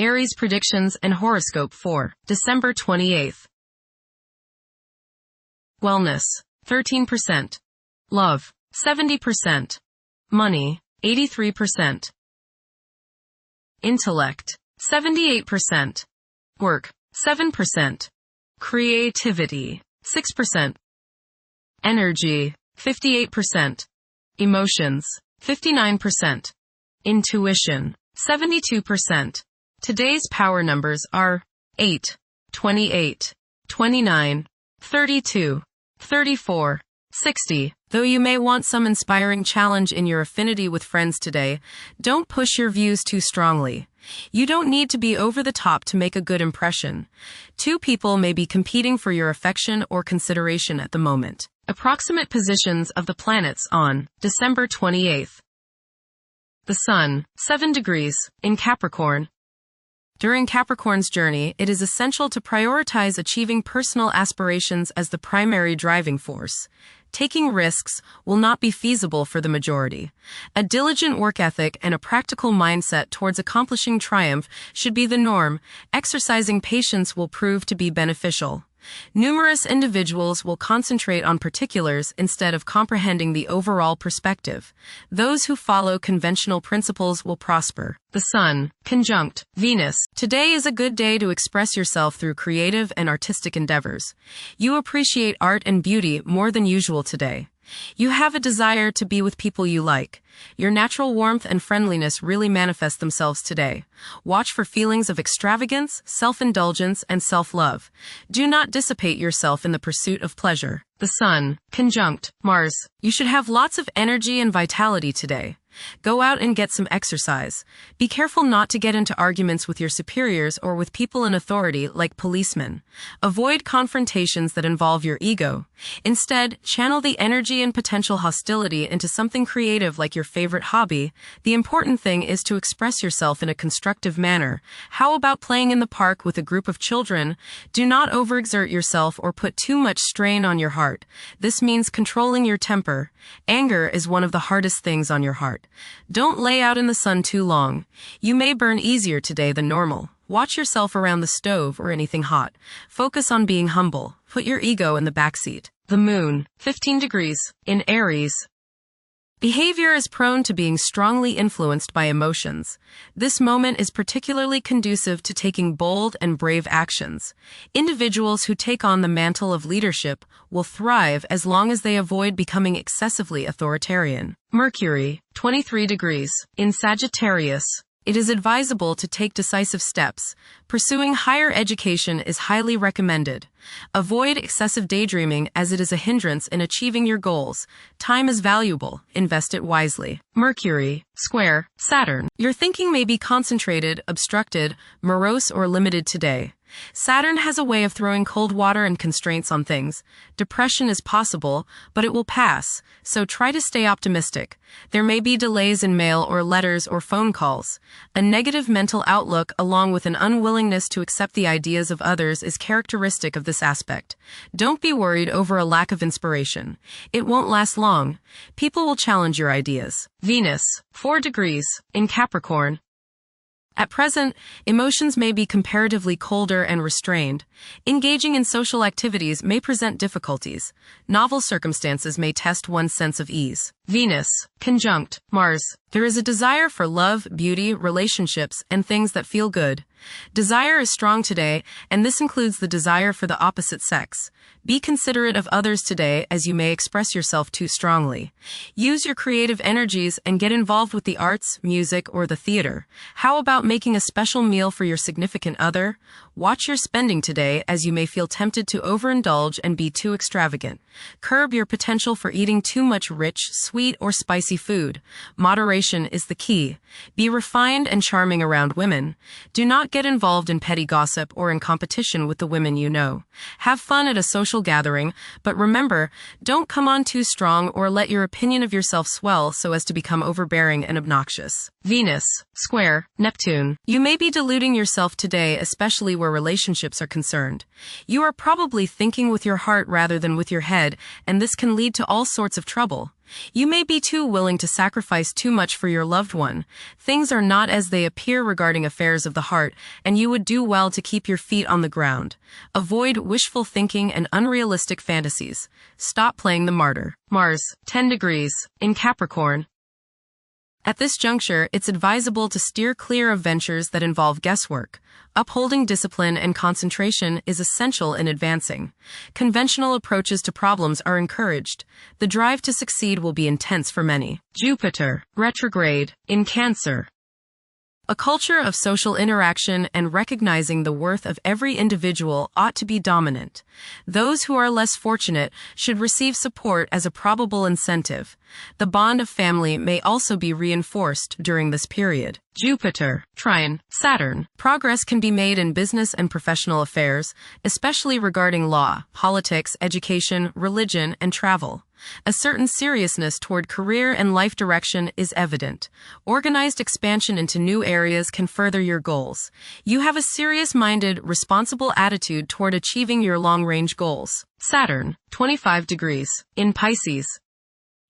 Aries predictions and horoscope for December 28th. Wellness, 13%. Love, 70%. Money, 83%. Intellect, 78%. Work, 7%. Creativity, 6%. Energy, 58%. Emotions, 59%. Intuition, 72%. Today's power numbers are 8, 28, 29, 32, 34, 60. Though you may want some inspiring challenge in your affinity with friends today, don't push your views too strongly. You don't need to be over the top to make a good impression. Two people may be competing for your affection or consideration at the moment. Approximate positions of the planets on December 28th. The Sun, 7 degrees, in Capricorn. During Capricorn's journey, it is essential to prioritize achieving personal aspirations as the primary driving force. Taking risks will not be feasible for the majority. A diligent work ethic and a practical mindset towards accomplishing triumph should be the norm. Exercising patience will prove to be beneficial. Numerous individuals will concentrate on particulars instead of comprehending the overall perspective. Those who follow conventional principles will prosper. The Sun, conjunct Venus. Today is a good day to express yourself through creative and artistic endeavors. You appreciate art and beauty more than usual today. You have a desire to be with people you like. Your natural warmth and friendliness really manifest themselves today. Watch for feelings of extravagance, self-indulgence, and self-love. Do not dissipate yourself in the pursuit of pleasure. The Sun, conjunct Mars. You should have lots of energy and vitality today. Go out and get some exercise. Be careful not to get into arguments with your superiors or with people in authority like policemen. Avoid confrontations that involve your ego. Instead, channel the energy and potential hostility into something creative like your favorite hobby. The important thing is to express yourself in a constructive manner. How about playing in the park with a group of children? Do not overexert yourself or put too much strain on your heart. This means controlling your temper. Anger is one of the hardest things on your heart. Don't lay out in the sun too long. You may burn easier today than normal. Watch yourself around the stove or anything hot. Focus on being humble. Put your ego in the backseat. The Moon, 15 degrees, in Aries. Behavior is prone to being strongly influenced by emotions. This moment is particularly conducive to taking bold and brave actions. Individuals who take on the mantle of leadership will thrive as long as they avoid becoming excessively authoritarian. Mercury, 23 degrees, in Sagittarius. It is advisable to take decisive steps. Pursuing higher education is highly recommended. Avoid excessive daydreaming as it is a hindrance in achieving your goals. Time is valuable. Invest it wisely. Mercury, square Saturn. Your thinking may be concentrated, obstructed, morose, or limited today. Saturn has a way of throwing cold water and constraints on things. Depression is possible, but it will pass, so try to stay optimistic. There may be delays in mail or letters or phone calls. A negative mental outlook along with an unwillingness to accept the ideas of others is characteristic of this aspect. Don't be worried over a lack of inspiration. It won't last long. People will challenge your ideas. Venus, 4 degrees, in Capricorn. At present, emotions may be comparatively colder and restrained. Engaging in social activities may present difficulties. Novel circumstances may test one's sense of ease. Venus, conjunct Mars. There is a desire for love, beauty, relationships, and things that feel good. Desire is strong today, and this includes the desire for the opposite sex. Be considerate of others today as you may express yourself too strongly. Use your creative energies and get involved with the arts, music, or the theater. How about making a special meal for your significant other? Watch your spending today as you may feel tempted to overindulge and be too extravagant. Curb your potential for eating too much rich, sweet, or spicy food. Moderation is the key. Be refined and charming around women. Do not get involved in petty gossip or in competition with the women you know. Have fun at a social gathering, but remember, don't come on too strong or let your opinion of yourself swell so as to become overbearing and obnoxious. Venus, square Neptune. You may be deluding yourself today, especially where where relationships are concerned. You are probably thinking with your heart rather than with your head, and this can lead to all sorts of trouble. You may be too willing to sacrifice too much for your loved one. Things are not as they appear regarding affairs of the heart, and you would do well to keep your feet on the ground. Avoid wishful thinking and unrealistic fantasies. Stop playing the martyr. Mars, 10 degrees, in Capricorn. At this juncture, it's advisable to steer clear of ventures that involve guesswork. Upholding discipline and concentration is essential in advancing. Conventional approaches to problems are encouraged. The drive to succeed will be intense for many. Jupiter, retrograde, in Cancer. A culture of social interaction and recognizing the worth of every individual ought to be dominant. Those who are less fortunate should receive support as a probable incentive. The bond of family may also be reinforced during this period. Jupiter, trine, Saturn. Progress can be made in business and professional affairs, especially regarding law, politics, education, religion, and travel. A certain seriousness toward career and life direction is evident. Organized expansion into new areas can further your goals. You have a serious-minded, responsible attitude toward achieving your long-range goals. Saturn, 25 degrees, in Pisces.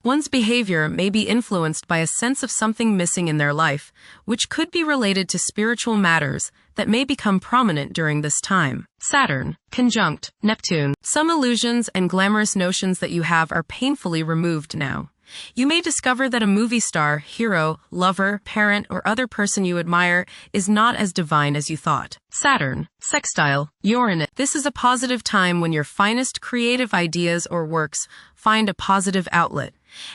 One's behavior may be influenced by a sense of something missing in their life, which could be related to spiritual matters that may become prominent during this time. Saturn, conjunct Neptune. Some illusions and glamorous notions that you have are painfully removed now. You may discover that a movie star, hero, lover, parent, or other person you admire is not as divine as you thought. Saturn, sextile Uranus. This is a positive time when your finest creative ideas or works find a positive outlet.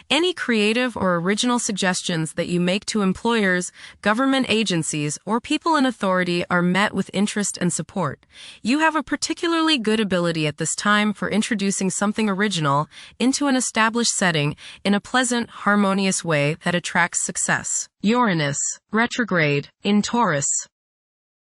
Any creative or original suggestions that you make to employers, government agencies, or people in authority are met with interest and support. You have a particularly good ability at this time for introducing something original into an established setting in a pleasant, harmonious way that attracts success. Uranus, retrograde, in Taurus.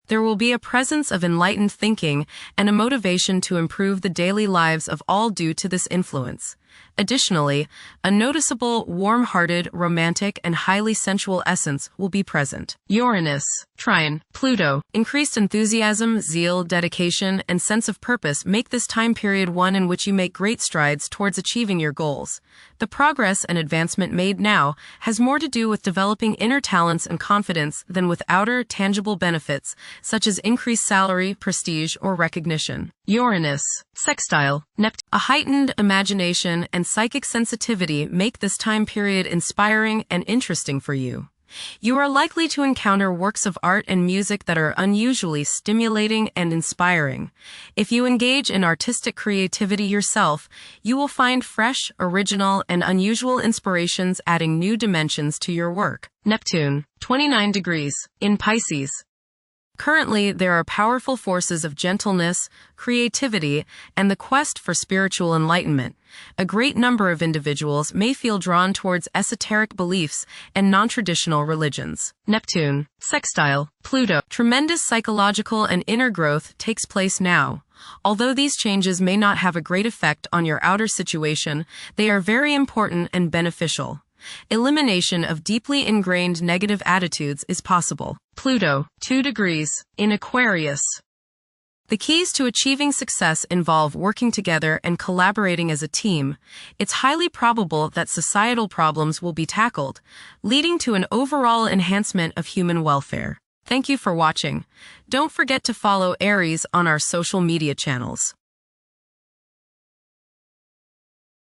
There will be a presence of enlightened thinking and a motivation to improve the daily lives of all due to this influence. Additionally, a noticeable, warm-hearted, romantic, and highly sensual essence will be present. Uranus, trine, Pluto. Increased enthusiasm, zeal, dedication, and sense of purpose make this time period one in which you make great strides towards achieving your goals. The progress and advancement made now has more to do with developing inner talents and confidence than with outer, tangible benefits, such as increased salary, prestige, or recognition. Uranus, sextile Neptune. A heightened imagination and psychic sensitivity make this time period inspiring and interesting for you. You are likely to encounter works of art and music that are unusually stimulating and inspiring. If you engage in artistic creativity yourself, you will find fresh, original, and unusual inspirations adding new dimensions to your work. Neptune, 29 degrees, in Pisces. Currently, there are powerful forces of gentleness, creativity, and the quest for spiritual enlightenment. A great number of individuals may feel drawn towards esoteric beliefs and non-traditional religions. Neptune, sextile Pluto. Tremendous psychological and inner growth takes place now. Although these changes may not have a great effect on your outer situation, they are very important and beneficial. Elimination of deeply ingrained negative attitudes is possible. Pluto, 2 degrees, in Aquarius. The keys to achieving success involve working together and collaborating as a team. It's highly probable that societal problems will be tackled, leading to an overall enhancement of human welfare. Thank you for watching. Don't forget to follow Aries on our social media channels.